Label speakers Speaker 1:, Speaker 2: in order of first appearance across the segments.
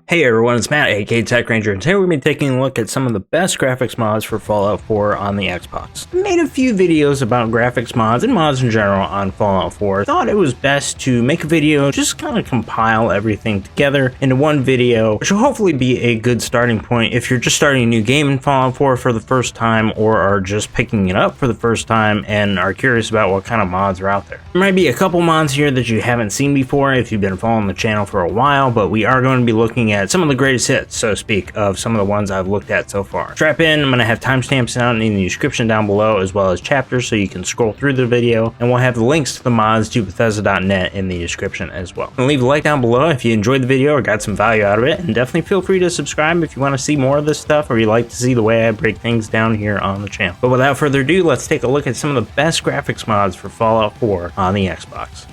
Speaker 1: Hey everyone, it's Matt, aka Tech Ranger, and today we're going to be taking a look at some of the best graphics mods for Fallout 4 on the Xbox. I made a few videos about graphics mods and mods in general on Fallout 4. Thought it was best to make a video, just kind of compile everything together into one video, which will hopefully be a good starting point if you're just starting a new game in Fallout 4 for the first time, or are just picking it up for the first time and are curious about what kind of mods are out there. There might be a couple mods here that you haven't seen before if you've been following the channel for a while, but we are going to be looking at some of the greatest hits, so to speak, of some of the ones I've looked at so far. Strap in, I'm going to have timestamps down in the description down below, as well as chapters so you can scroll through the video, and we'll have the links to the mods to Bethesda.net in the description as well. And leave a like down below if you enjoyed the video or got some value out of it, and definitely feel free to subscribe if you want to see more of this stuff or you like to see the way I break things down here on the channel. But without further ado, let's take a look at some of the best graphics mods for Fallout 4 on the Xbox.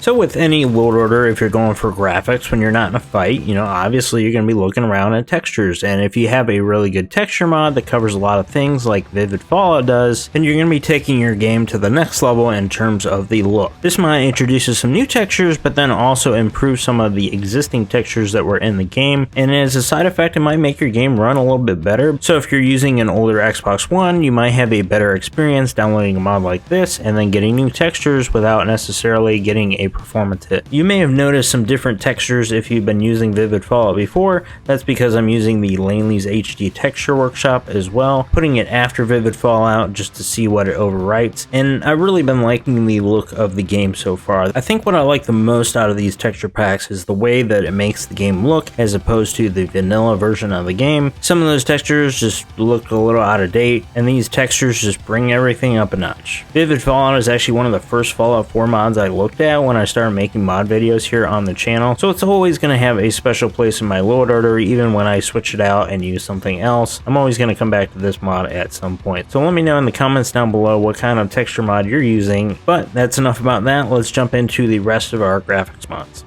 Speaker 1: So with any load order, if you're going for graphics when you're not in a fight, obviously you're going to be looking around at textures. And if you have a really good texture mod that covers a lot of things like Vivid Fallout does, then you're going to be taking your game to the next level in terms of the look. This mod introduces some new textures, but then also improves some of the existing textures that were in the game. And as a side effect, it might make your game run a little bit better. So if you're using an older Xbox One, you might have a better experience downloading a mod like this and then getting new textures without necessarily getting a performance hit. You may have noticed some different textures if you've been using Vivid Fallout before. That's because I'm using the Langley's HD Texture Workshop as well, putting it after Vivid Fallout just to see what it overwrites, and I've really been liking the look of the game so far. I think what I like the most out of these texture packs is the way that it makes the game look as opposed to the vanilla version of the game. Some of those textures just look a little out of date, and these textures just bring everything up a notch. Vivid Fallout is actually one of the first Fallout 4 mods I looked at when I started making mod videos here on the channel, so it's always going to have a special place in my load order. Even when I switch it out and use something else, I'm always going to come back to this mod at some point. So let me know in the comments down below what kind of texture mod you're using. But that's enough about that. Let's jump into the rest of our graphics mods.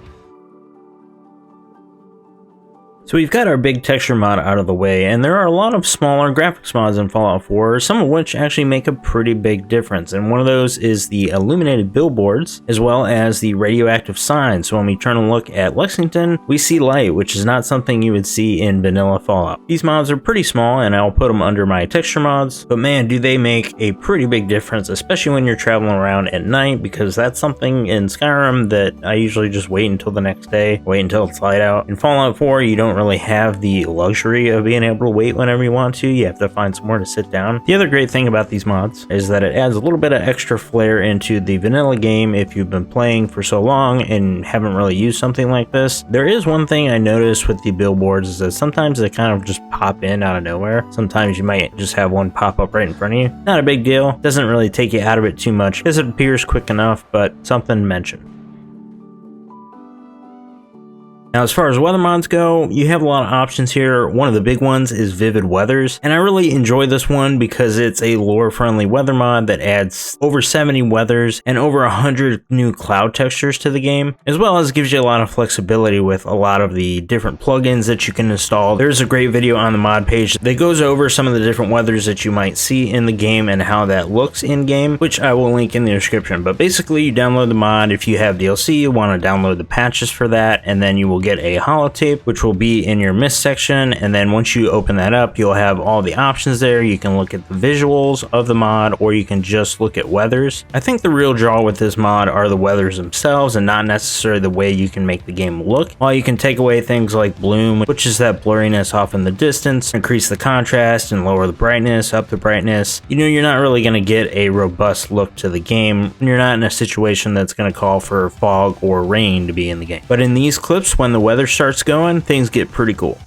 Speaker 1: So we've got our big texture mod out of the way, and there are a lot of smaller graphics mods in Fallout 4, some of which actually make a pretty big difference, and one of those is the Illuminated Billboards, as well as the Radioactive sign. So when we turn a look at Lexington, we see Lite, which is not something you would see in vanilla Fallout. These mods are pretty small, and I'll put them under my texture mods, but man, do they make a pretty big difference, especially when you're traveling around at night, because that's something in Skyrim that I usually just wait until the next day, wait until it's light out. In Fallout 4, you don't really have the luxury of being able to wait whenever you want to. You have to find somewhere to sit down. The other great thing about these mods is that it adds a little bit of extra flair into the vanilla game if you've been playing for so long and haven't really used something like this. There is one thing I noticed with the billboards is that sometimes they kind of just pop in out of nowhere. Sometimes you might just have one pop up right in front of you. Not a big deal. Doesn't really take you out of it too much because it appears quick enough, but something to mention. Now, as far as weather mods go, you have a lot of options here. One of the big ones is Vivid Weathers, and I really enjoy this one because it's a lore-friendly weather mod that adds over 70 weathers and over 100 new cloud textures to the game, as well as gives you a lot of flexibility with a lot of the different plugins that you can install. There's a great video on the mod page that goes over some of the different weathers that you might see in the game and how that looks in-game, which I will link in the description. But basically, you download the mod. If you have DLC, you want to download the patches for that, and then you will get a holotape, which will be in your mist section. And then once you open that up, you'll have all the options there. You can look at the visuals of the mod, or you can just look at weathers. I think the real draw with this mod are the weathers themselves and not necessarily the way you can make the game look. While you can take away things like bloom, which is that blurriness off in the distance, increase the contrast and lower the brightness, up the brightness, you're not really going to get a robust look to the game. You're not in a situation that's going to call for fog or rain to be in the game. But in these clips, when the weather starts going, things get pretty cool.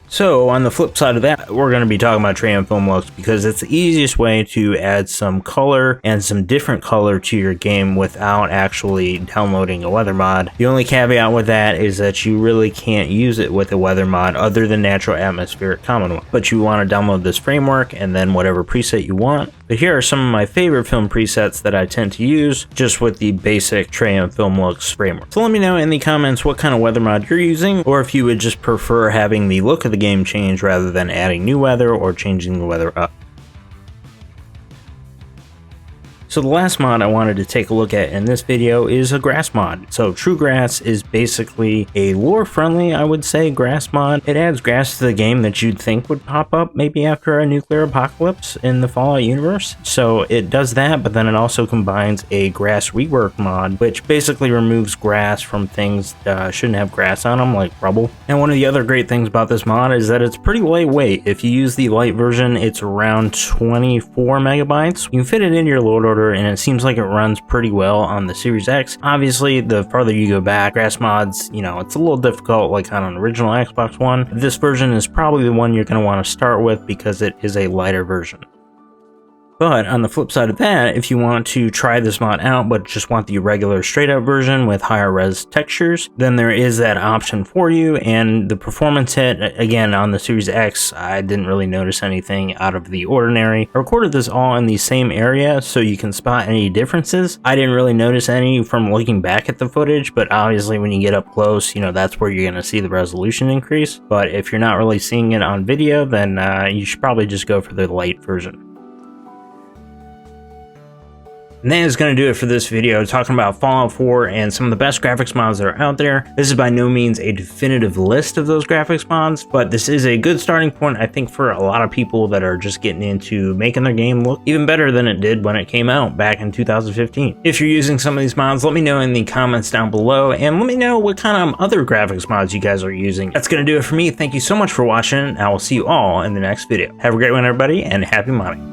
Speaker 1: So on the flip side of that, we're going to be talking about Trey-M film looks because it's the easiest way to add some color and some different color to your game without actually downloading a weather mod. The only caveat with that is that you really can't use it with a weather mod other than natural atmospheric common one. But you want to download this framework and then whatever preset you want. But here are some of my favorite film presets that I tend to use just with the basic Trey-M film looks framework. So let me know in the comments what kind of weather mod you're using, or if you would just prefer having the look of the game change rather than adding new weather or changing the weather up. So the last mod I wanted to take a look at in this video is a grass mod. So True Grass is basically a lore friendly, I would say, grass mod. It adds grass to the game that you'd think would pop up maybe after a nuclear apocalypse in the Fallout universe. So it does that, but then it also combines a grass rework mod, which basically removes grass from things that shouldn't have grass on them, like rubble. And one of the other great things about this mod is that it's pretty lightweight. If you use the Lite version, it's around 24 megabytes. You can fit it in your load order, and it seems like it runs pretty well on the Series X. Obviously, the farther you go back, grass mods, you know, it's a little difficult like on an original Xbox One. This version is probably the one you're going to want to start with because it is a lighter version. But on the flip side of that, if you want to try this mod out but just want the regular straight up version with higher res textures, then there is that option for you. And the performance hit, again, on the Series X, I didn't really notice anything out of the ordinary. I recorded this all in the same area so you can spot any differences. I didn't really notice any from looking back at the footage, but obviously when you get up close, you know, that's where you're going to see the resolution increase. But if you're not really seeing it on video, then you should probably just go for the Lite version. And that is going to do it for this video, talking about Fallout 4 and some of the best graphics mods that are out there. This is by no means a definitive list of those graphics mods, but this is a good starting point, I think, for a lot of people that are just getting into making their game look even better than it did when it came out back in 2015. If you're using some of these mods, let me know in the comments down below, and let me know what kind of other graphics mods you guys are using. That's going to do it for me. Thank you so much for watching, and I will see you all in the next video. Have a great one, everybody, and happy modding.